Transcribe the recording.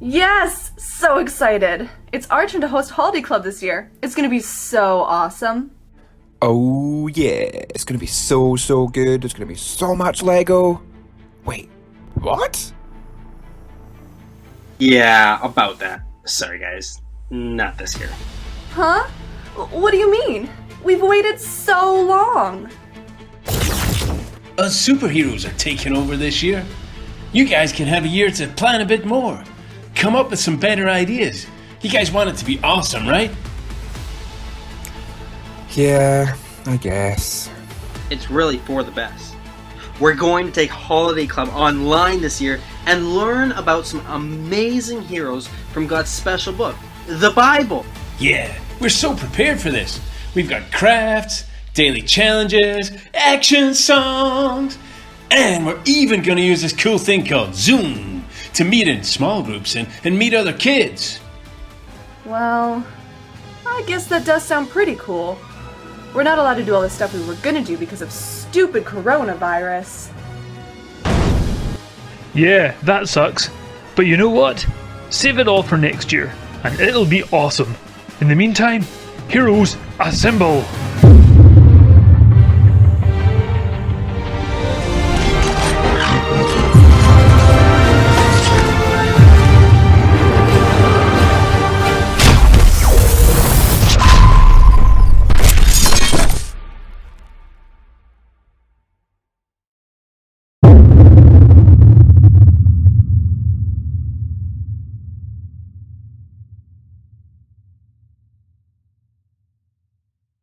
Yes! So excited! It's our turn to host Holiday Club this year. It's gonna be so awesome. Oh yeah, it's gonna be so good. There's gonna be so much Lego. Wait, what? Yeah, about that. Sorry guys, not this year. Huh? What do you mean? We've waited so long. Us superheroes are taking over this year. You guys can have a year to plan a bit more. Come up with some better ideas. You guys want it to be awesome, right? Yeah, I guess. It's really for the best. We're going to take Holiday Club online this year and learn about some amazing heroes from God's special book, the Bible. Yeah, we're so prepared for this. We've got crafts, daily challenges, action songs, and we're even going to use this cool thing called Zoom to meet in small groups and meet other kids. Well, I guess that does sound pretty cool. We're not allowed to do all the stuff we were gonna do because of stupid coronavirus. Yeah, that sucks. But you know what? Save it all for next year, and it'll be awesome. In the meantime, heroes assemble!